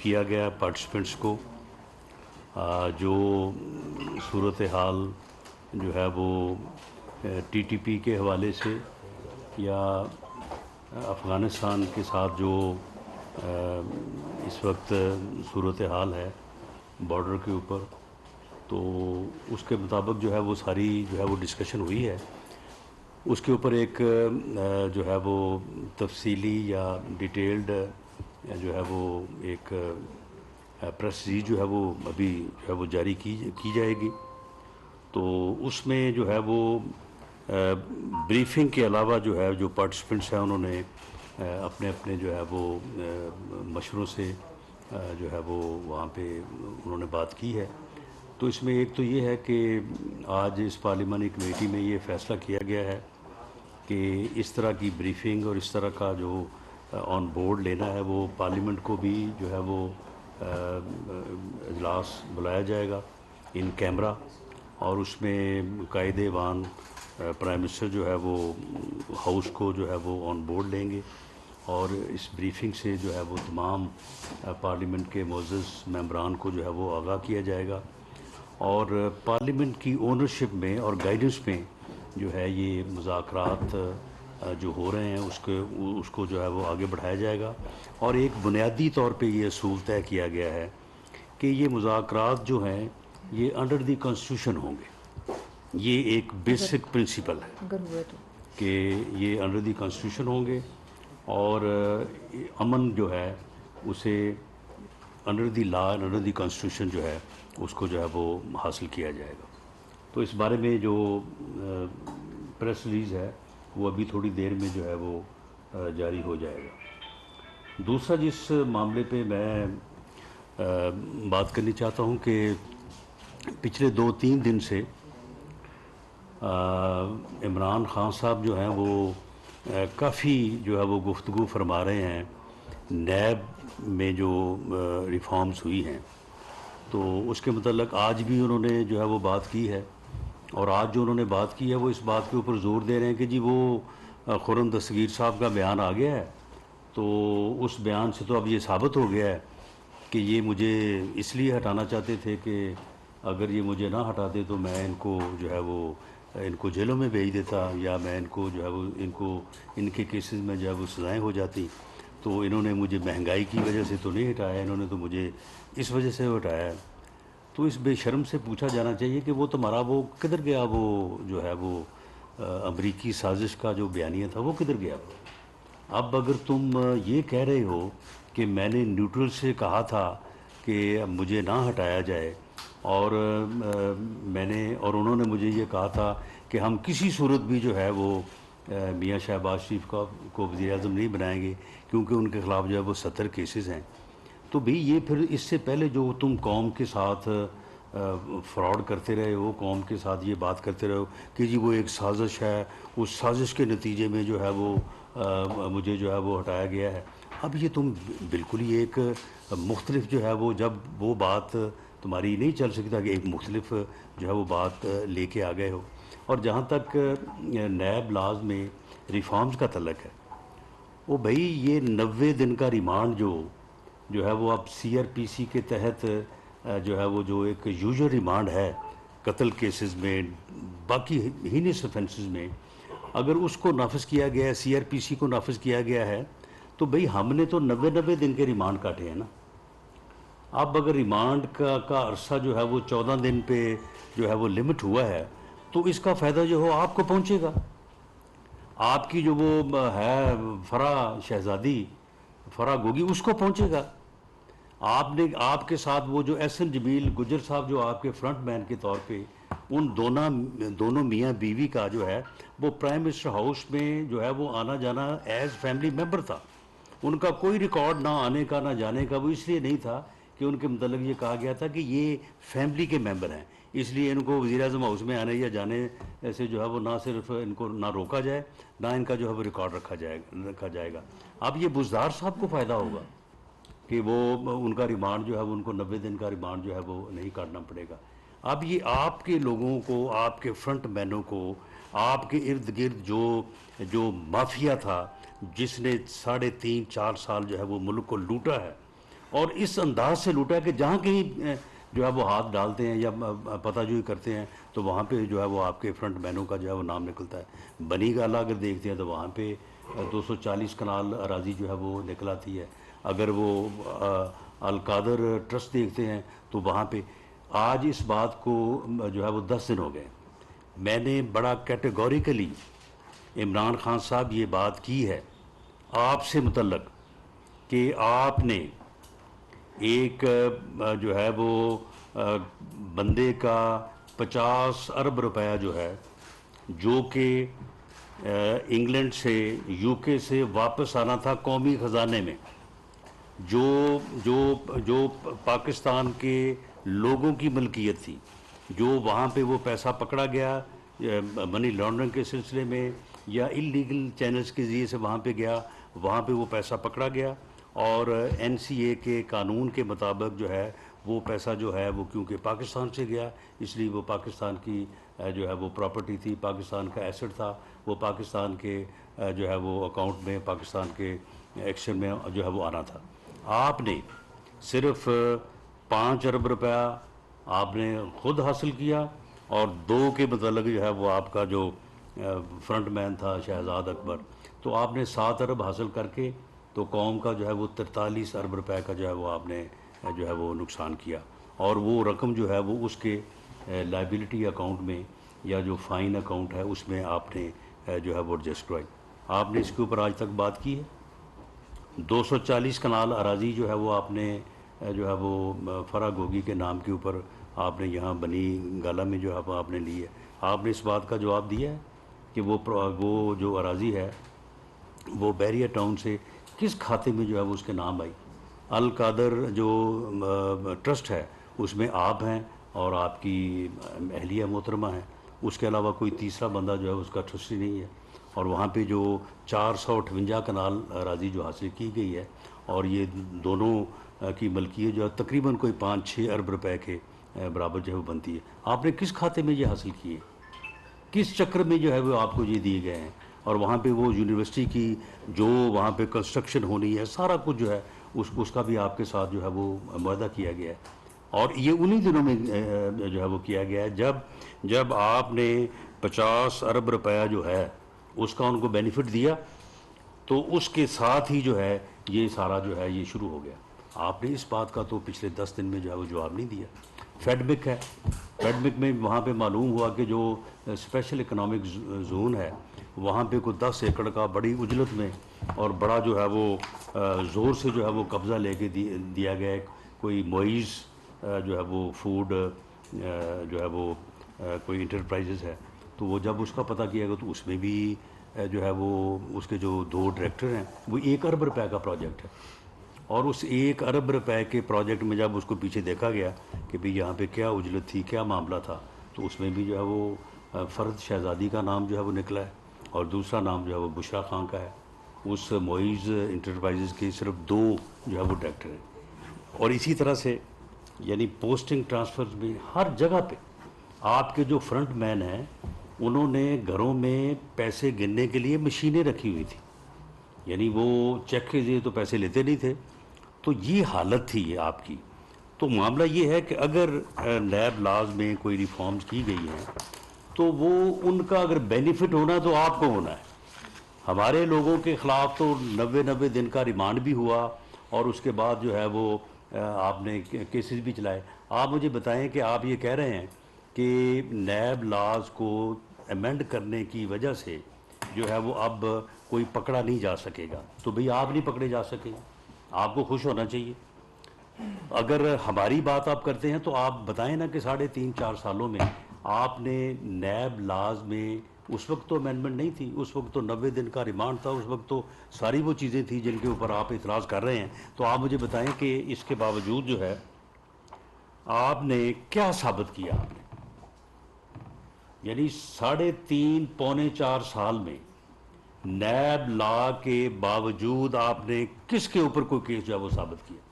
کیا گیا پارٹیسپینٹس کو جو صورتحال جو ہے وہ ٹی ٹی پی کے حوالے سے یا افغانستان کے ساتھ جو اس وقت صورتحال ہے بارڈر کے اوپر، تو اس کے مطابق جو ہے وہ ساری جو ہے وہ ڈسکشن ہوئی ہے. اس کے اوپر ایک جو ہے وہ تفصیلی یا ڈیٹیلڈ جو ہے وہ ایک پریس ریلیز جو ہے وہ ابھی جو ہے وہ جاری کی جائے گی. تو اس میں جو ہے وہ بریفنگ کے علاوہ جو ہے جو پارٹیسپینٹس ہیں انہوں نے اپنے اپنے جو ہے وہ مشوروں سے جو ہے وہ وہاں پہ انہوں نے بات کی ہے. تو اس میں ایک تو یہ ہے کہ آج اس پارلیمانی کمیٹی میں یہ فیصلہ کیا گیا ہے کہ اس طرح کی بریفنگ اور اس طرح کا جو آن بورڈ لینا ہے وہ پارلیمنٹ کو بھی جو ہے وہ اجلاس بلایا جائے گا ان کیمرہ، اور اس میں قائد ایوان پرائم منسٹر جو ہے وہ ہاؤس کو جو ہے وہ آن بورڈ لیں گے، اور اس بریفنگ سے جو ہے وہ تمام پارلیمنٹ کے معزز ممبران کو جو ہے وہ آگاہ کیا جائے گا، اور پارلیمنٹ کی اونرشپ میں اور گائیڈنس میں جو ہے یہ مذاکرات جو ہو رہے ہیں اس کو جو ہے وہ آگے بڑھایا جائے گا. اور ایک بنیادی طور پہ یہ اصول طے کیا گیا ہے کہ یہ مذاکرات جو ہیں یہ انڈر دی کانسٹیٹیوشن ہوں گے. یہ ایک بیسک پرنسپل ہے کہ یہ انڈر دی کانسٹیٹیوشن ہوں گے، اور امن جو ہے اسے under the law under the constitution جو ہے اس کو جو ہے وہ حاصل کیا جائے گا. تو اس بارے میں جو پریس ریلیز ہے وہ ابھی تھوڑی دیر میں جو ہے وہ جاری ہو جائے گا. دوسرا جس معاملے پہ میں بات کرنی چاہتا ہوں کہ پچھلے 2-3 دن سے عمران خان صاحب جو ہیں وہ کافی جو ہے وہ گفتگو فرما رہے ہیں نیب میں جو ریفارمز ہوئی ہیں. تو اس کے متعلق آج بھی انہوں نے جو ہے وہ بات کی ہے، اور آج جو انہوں نے بات کی ہے وہ اس بات کے اوپر زور دے رہے ہیں کہ جی وہ خرم دستگیر صاحب کا بیان آ گیا ہے، تو اس بیان سے تو اب یہ ثابت ہو گیا ہے کہ یہ مجھے اس لیے ہٹانا چاہتے تھے کہ اگر یہ مجھے نہ ہٹاتے تو میں ان کو جو ہے وہ ان کو جیلوں میں بھیج دیتا، یا میں ان کو جو ہے وہ ان کے کیسز میں جو ہے وہ سزائیں ہو جاتی. تو انہوں نے مجھے مہنگائی کی وجہ سے تو نہیں ہٹایا، انہوں نے تو مجھے اس وجہ سے ہٹایا ہے. تو اس بے شرم سے پوچھا جانا چاہیے کہ وہ تمہارا وہ کدھر گیا، وہ جو ہے وہ امریکی سازش کا جو بیانیہ تھا وہ کدھر گیا. اب اگر تم یہ کہہ رہے ہو کہ میں نے نیوٹرل سے کہا تھا کہ مجھے نہ ہٹایا جائے، اور میں نے اور انہوں نے مجھے یہ کہا تھا کہ ہم کسی صورت بھی جو ہے وہ میاں شہباز شریف کو وزیر اعظم نہیں بنائیں گے کیونکہ ان کے خلاف جو ہے وہ 70 کیسز ہیں. تو بھی یہ پھر اس سے پہلے جو تم قوم کے ساتھ فراڈ کرتے رہے ہو، قوم کے ساتھ یہ بات کرتے رہے ہو کہ جی وہ ایک سازش ہے، اس سازش کے نتیجے میں جو ہے وہ مجھے جو ہے وہ ہٹایا گیا ہے. اب یہ تم بالکل ہی ایک مختلف جو ہے وہ جب وہ بات تمہاری نہیں چل سکتا کہ ایک مختلف جو ہے وہ بات لے کے آ گئے ہو. اور جہاں تک نیب لاز میں ریفارمز کا تعلق ہے، وہ بھائی یہ 90 دن کا ریمانڈ جو ہے وہ اب سی آر پی سی کے تحت جو ہے وہ جو ایک یوزر ریمانڈ ہے قتل کیسز میں، باقی ہینس افینسز میں، اگر اس کو نافذ کیا گیا ہے، سی آر پی سی کو نافذ کیا گیا ہے، تو بھئی ہم نے تو 90 دن کے ریمانڈ کاٹے ہیں نا. اب اگر ریمانڈ کا عرصہ جو ہے وہ 14 دن پہ جو ہے وہ لمٹ ہوا ہے، تو اس کا فائدہ جو ہو آپ کو پہنچے گا. آپ کی جو وہ ہے فرح شہزادی، فرح گوگی، اس کو پہنچے گا. آپ کے ساتھ وہ جو ایس این جمیل گجر صاحب جو آپ کے فرنٹ مین کے طور پہ ان دونوں میاں بیوی کا جو ہے وہ پرائم منسٹر ہاؤس میں جو ہے وہ آنا جانا ایز فیملی ممبر تھا. ان کا کوئی ریکارڈ نہ آنے کا نہ جانے کا، وہ اس لیے نہیں تھا کہ ان کے متعلق یہ کہا گیا تھا کہ یہ فیملی کے ممبر ہیں، اس لیے ان کو وزیر اعظم ہاؤس میں آنے یا جانے سے جو ہے وہ نہ صرف ان کو نہ روکا جائے، نہ ان کا جو ہے وہ ریکارڈ رکھا جائے گا. اب یہ بزدار صاحب کو فائدہ ہوگا کہ وہ ان کا ریمانڈ جو ہے وہ ان کو 90 دن کا ریمانڈ جو ہے وہ نہیں کاٹنا پڑے گا. اب یہ آپ کے لوگوں کو، آپ کے فرنٹ مینوں کو، آپ کے ارد گرد جو مافیا تھا جس نے 3.5-4 سال جو ہے وہ ملک کو لوٹا ہے، اور اس انداز سے لوٹا ہے کہ جہاں کہیں جو ہے وہ ہاتھ ڈالتے ہیں یا پتہ جوئی کرتے ہیں تو وہاں پہ جو ہے وہ آپ کے فرنٹ مینوں کا جو ہے وہ نام نکلتا ہے. بنی گالہ اگر دیکھتے ہیں تو وہاں پہ 240 کنال اراضی جو ہے وہ نکل آتی ہے. اگر وہ القادر ٹرسٹ دیکھتے ہیں تو وہاں پہ آج اس بات کو جو ہے وہ 10 دن ہو گئے. میں نے بڑا کیٹیگوریکلی عمران خان صاحب یہ بات کی ہے آپ سے متعلق کہ آپ نے ایک جو ہے وہ بندے کا 50 ارب روپیہ جو ہے جو کہ انگلینڈ سے یو کے سے واپس آنا تھا قومی خزانے میں، جو پاکستان کے لوگوں کی ملکیت تھی، جو وہاں پہ وہ پیسہ پکڑا گیا منی لانڈرنگ کے سلسلے میں یا انلیگل چینلز کے ذریعے سے وہاں پہ گیا، وہاں پہ وہ پیسہ پکڑا گیا اور این سی اے کے قانون کے مطابق جو ہے وہ پیسہ جو ہے وہ کیونکہ پاکستان سے گیا اس لیے وہ پاکستان کی جو ہے وہ پراپرٹی تھی، پاکستان کا ایسٹ تھا، وہ پاکستان کے جو ہے وہ اکاؤنٹ میں پاکستان کے ایکشن میں جو ہے وہ آنا تھا. آپ نے صرف 5 ارب روپیہ آپ نے خود حاصل کیا اور 2 کے متعلق جو ہے وہ آپ کا جو فرنٹ مین تھا شہزاد اکبر، تو آپ نے 7 ارب حاصل کر کے تو قوم کا جو ہے وہ 43 ارب روپے کا جو ہے وہ آپ نے جو ہے وہ نقصان کیا. اور وہ رقم جو ہے وہ اس کے لائبلٹی اکاؤنٹ میں یا جو فائن اکاؤنٹ ہے اس میں آپ نے جو ہے وہ ایڈجسٹ کرائی. آپ نے اس کے اوپر آج تک بات کی ہے. 240 کنال اراضی جو ہے وہ آپ نے جو ہے وہ فرا گوگی کے نام کے اوپر آپ نے یہاں بنی گالہ میں جو ہے آپ نے لی ہے. آپ نے اس بات کا جواب دیا ہے کہ وہ جو اراضی ہے وہ بحریہ ٹاؤن سے کس کھاتے میں جو ہے وہ اس کے نام آئی. القادر جو ٹرسٹ ہے اس میں آپ ہیں اور آپ کی اہلیہ محترمہ ہیں، اس کے علاوہ کوئی تیسرا بندہ جو ہے اس کا ٹرسٹی نہیں ہے. اور وہاں پہ جو 458 کنال اراضی جو حاصل کی گئی ہے اور یہ دونوں کی ملکیت جو ہے تقریباً کوئی 5-6 ارب روپے کے برابر جو ہے وہ بنتی ہے. آپ نے کس کھاتے میں یہ حاصل کی ہے؟ کس چکر میں جو ہے وہ آپ کو یہ دیے گئے ہیں؟ اور وہاں پہ وہ یونیورسٹی کی جو وہاں پہ کنسٹرکشن ہونی ہے سارا کچھ جو ہے اس کا بھی آپ کے ساتھ جو ہے وہ معاہدہ کیا گیا ہے. اور یہ انہی دنوں میں جو ہے وہ کیا گیا ہے جب آپ نے 50 ارب روپیہ جو ہے اس کا ان کو بینیفٹ دیا تو اس کے ساتھ ہی جو ہے یہ سارا جو ہے یہ شروع ہو گیا. آپ نے اس بات کا تو پچھلے 10 دن میں جو ہے وہ جواب نہیں دیا. فیڈمک ہے، فیڈمک میں وہاں پہ معلوم ہوا کہ جو اسپیشل اکنامک زون ہے وہاں پہ کوئی 10 ایکڑ کا بڑی اجلت میں اور بڑا جو ہے وہ زور سے جو ہے وہ قبضہ لے کے دیا گیا. کوئی معیز جو ہے وہ فوڈ جو ہے وہ کوئی انٹرپرائزز ہے، تو وہ جب اس کا پتہ کیا گیا تو اس میں بھی جو ہے وہ اس کے جو 2 ڈائریکٹر ہیں وہ 1 ارب روپے کا پروجیکٹ ہے. اور اس 1 ارب روپے کے پروجیکٹ میں جب اس کو پیچھے دیکھا گیا کہ بھئی یہاں پہ کیا اجلت تھی، کیا معاملہ تھا، تو اس میں بھی جو ہے وہ فرد شہزادی کا نام جو ہے وہ نکلا ہے اور دوسرا نام جو ہے وہ بشرا خان کا ہے. اس معیز انٹرپرائزز کے صرف 2 جو ہے وہ ڈائریکٹر ہیں. اور اسی طرح سے یعنی پوسٹنگ ٹرانسفر میں ہر جگہ پہ آپ کے جو فرنٹ مین ہیں انہوں نے گھروں میں پیسے گننے کے لیے مشینیں رکھی ہوئی تھی، یعنی وہ چیک کے ذریعے تو پیسے لیتے نہیں تھے. تو یہ حالت تھی یہ آپ کی. تو معاملہ یہ ہے کہ اگر نیب لاز میں کوئی ریفارمز کی گئی ہیں تو وہ ان کا اگر بینیفٹ ہونا تو آپ کو ہونا ہے. ہمارے لوگوں کے خلاف تو 90 دن کا ریمانڈ بھی ہوا اور اس کے بعد جو ہے وہ آپ نے کیسز بھی چلائے. آپ مجھے بتائیں کہ آپ یہ کہہ رہے ہیں کہ نیب لاز کو امینڈ کرنے کی وجہ سے جو ہے وہ اب کوئی پکڑا نہیں جا سکے گا، تو بھئی آپ نہیں پکڑے جا سکیں، آپ کو خوش ہونا چاہیے. اگر ہماری بات آپ کرتے ہیں تو آپ بتائیں نا کہ 3.5-4 سالوں میں آپ نے نیب لاز میں اس وقت تو امینڈمنٹ نہیں تھی، اس وقت تو 90 دن کا ریمانڈ تھا، اس وقت تو ساری وہ چیزیں تھیں جن کے اوپر آپ اعتراض کر رہے ہیں. تو آپ مجھے بتائیں کہ اس کے باوجود جو ہے آپ نے کیا ثابت کیا. آپ نے یعنی 3.5-4 سال میں نیب لا کے باوجود آپ نے کس کے اوپر کوئی کیس جو ہے وہ ثابت کیا؟